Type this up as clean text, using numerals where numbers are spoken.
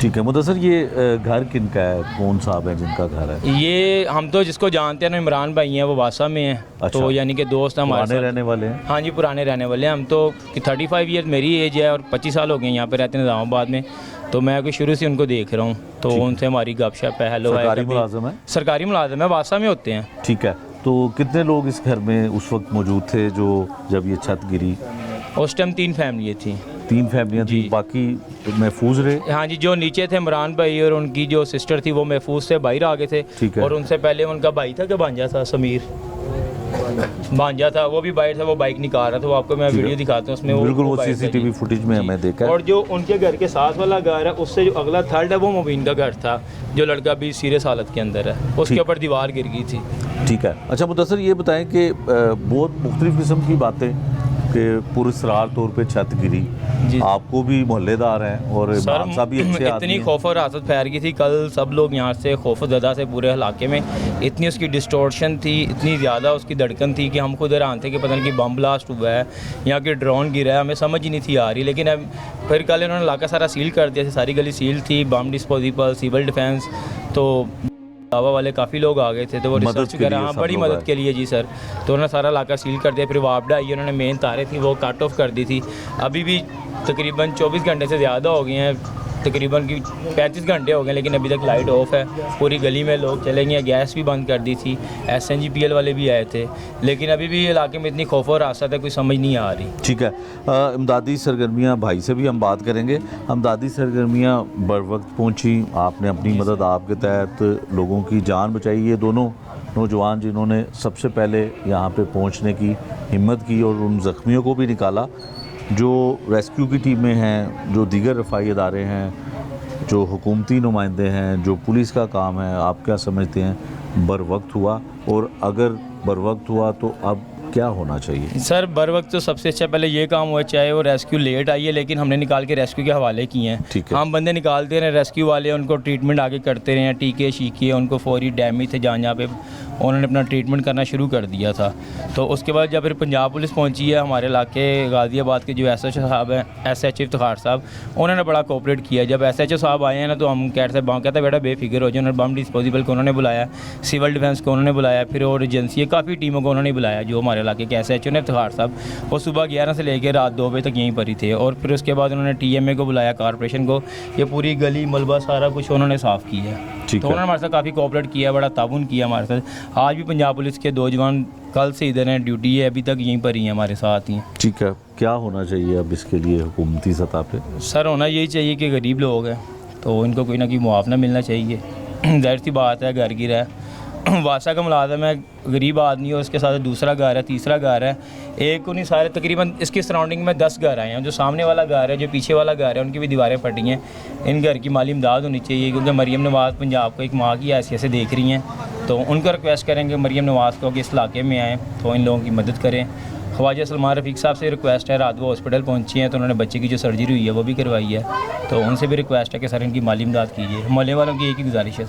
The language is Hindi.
ठीक है मुदस्सिर, ये घर किनका है, कौन साहब है जिनका घर है? ये हम तो जिसको जानते हैं ना, इमरान भाई हैं, वो वासा में हैं। अच्छा। तो यानी कि दोस्त हमारे पुराने साथ रहने वाले हैं? हाँ जी, पुराने रहने वाले हैं हम तो। कि 35 ईयर मेरी एज है और 25 साल हो गए यहाँ पे रहते हैं निज़ामाबाद में। तो मैं कोई शुरू से उनको देख रहा हूँ, तो उनसे हमारी गपशप है, हेलो है। सरकारी मुलाजिम है? सरकारी मुलाजिम है, वासा में होते हैं। ठीक है, तो कितने लोग इस घर में उस वक्त मौजूद थे जो जब ये छत गिरी? उस टाइम 3 फैमिली थी। 3 फैमिलियाँ थी, बाकी महफूज रहे? हाँ जी, जो नीचे थे इमरान भाई और उनकी जो सिस्टर थी वो महफूज से बाहर आ गए थे। ठीक है। और उनसे पहले उनका भाई था, क्या भांजा था, समीर भांजा था, वो भी बाहर था, वो बाइक निकाल रहा था। वो आपको मैं वीडियो दिखाता हूँ उसमें, बिल्कुल वो बाइक था सीसीटीवी जी। फुटेज में हमें देखा है। और जो उनके घर के साथ वाला घर है, उससे जो अगला थर्ड है वो मुबीन का घर था, जो लड़का भी सीरियस हालत के अंदर है, उसके ऊपर दीवार गिर गई थी। ठीक है, अच्छा मुदस्सिर ये बताएं कि बहुत मुख्तलिफ किस्म की बातें कि पुरस्रार तौर पे छत गिरी, आपको भी मोहल्लेदार हैं और इमरान साहब भी अच्छे आदमी इतनी हैं। खौफ और राहत फैल गई थी कल, सब लोग यहाँ से खौफजदा से पूरे इलाके में। इतनी उसकी डिस्टॉर्शन थी, इतनी ज़्यादा उसकी धड़कन थी कि हम खुद हैरान थे कि पता नहीं कि बम ब्लास्ट हुआ है या कि ड्रोन गिरा है, हमें समझ ही नहीं थी आ रही। लेकिन अब फिर कल इन्होंने इलाका सारा सील कर दिया था, सारी गली सील थी, बम डिस्पोजिबल, सिविल डिफेंस, तो दावा वाले काफ़ी लोग आ गए थे, तो वो रिसर्च कर हाँ बड़ी मदद के लिए जी सर। तो उन्होंने सारा इलाका सील कर दिया। फिर वापडा आई, उन्होंने मेन तारें थी वो कट ऑफ कर दी थी। अभी भी तकरीबन 24 घंटे से ज़्यादा हो गए हैं, तकरीबन की 35 घंटे हो गए, लेकिन अभी तक लाइट ऑफ है। पूरी गली में लोग चले गए, गैस भी बंद कर दी थी, SNGPL वाले भी आए थे, लेकिन अभी भी इलाके में इतनी खौफ और आसत है, कोई समझ नहीं आ रही। ठीक है, इमदादी सरगर्मियाँ भाई से भी हम बात करेंगे। इमदादी सरगर्मियाँ बर वक्त पहुँची, आपने अपनी मदद आपके तहत लोगों की जान बचाई। ये दोनों नौजवान जिन्होंने सबसे पहले यहाँ पे पहुँचने की हिम्मत की और उन ज़ख्मियों को भी निकाला, जो रेस्क्यू की टीमें हैं, जो दीगर रफ़ाई इदारे हैं, जो हुकूमती नुमाइंदे हैं, जो पुलिस का काम है, आप क्या समझते हैं बर वक्त हुआ? और अगर बर वक्त हुआ तो अब क्या होना चाहिए? सर बर वक्त तो सबसे अच्छा पहले ये काम हुआ, चाहे वो रेस्क्यू लेट आई है, लेकिन हमने निकाल के रेस्क्यू के हवाले किए हैं। ठीक है। हम बंदे निकालते रहे, रेस्क्यू वाले उनको ट्रीटमेंट आगे करते रहे हैं, टीके शीके, उनको फौरी डैमेज थे जहाँ पे उन्होंने अपना ट्रीटमेंट करना शुरू कर दिया था। तो उसके बाद जब फिर पंजाब पुलिस पहुंची है हमारे इलाके गाज़ियाबाद के जो SHO साहब हैं, SH इफ्तिखार साहब, उन्होंने बड़ा कोऑपरेट किया। जब SHO साहब आए हैं ना, तो हम कहते बेटा बेफिक्र हो जाए। उन्होंने बम डिस्पोजिबल को उन्होंने बुलाया, सिविल डिफेंस को उन्होंने बुलाया, फिर और एजेंसी काफ़ी टीमों को उन्होंने बुलाया। जो हमारे इलाके के SHO ने इफ्तिखार साहब, वो सुबह 11 से लेकर रात 2 बजे तक यहीं पर ही थे। और फिर उसके बाद उन्होंने TMA को बुलाया, कॉरपोरेशन को, ये पूरी गली मलबा सारा कुछ उन्होंने साफ़ किया है। तो उन्होंने हमारे साथ काफ़ी कोऑपरेट किया, बड़ा ताउन किया हमारे साथ। आज भी पंजाब पुलिस के 2 जवान कल से इधर हैं, ड्यूटी है, अभी तक यहीं पर ही हैं, हमारे साथ ही। ठीक है, क्या होना चाहिए अब इसके लिए हुकूमती सतह पे? सर होना यही चाहिए कि गरीब लोग हैं तो इनको कोई ना कोई मुआवजा मिलना चाहिए। जाहिर सी बात है, घर गिरा है, वासा का मुलाजम है, गरीब आदमी है, उसके साथ दूसरा घर है, तीसरा घर है, एक को नहीं सारे तकरीबन इसकी सराउंडिंग में 10 घर आए हैं। जो सामने वाला घर है, जो पीछे वाला घर है, उनकी भी दीवारें फटी हैं। इन घर की माली इमदाद होनी चाहिए, क्योंकि मरीम नवाज़ पंजाब को एक माँ की हैसियत से देख रही हैं। तो उनको रिक्वेस्ट करेंगे मरीम नवाज़ को कि इस इलाके में आएँ तो इन लोगों की मदद करें। ख्वाजा सलमान रफ़ीक साहब से रिक्वेस्ट है, रात वो हॉस्पिटल पहुंची हैं तो उन्होंने बच्चे की जो सर्जरी हुई है वो भी करवाई है, तो उनसे भी रिक्वेस्ट है कि सर इनकी माली इमदाद कीजिए। मोहल्ले वालों की एक ही गुजारिश है।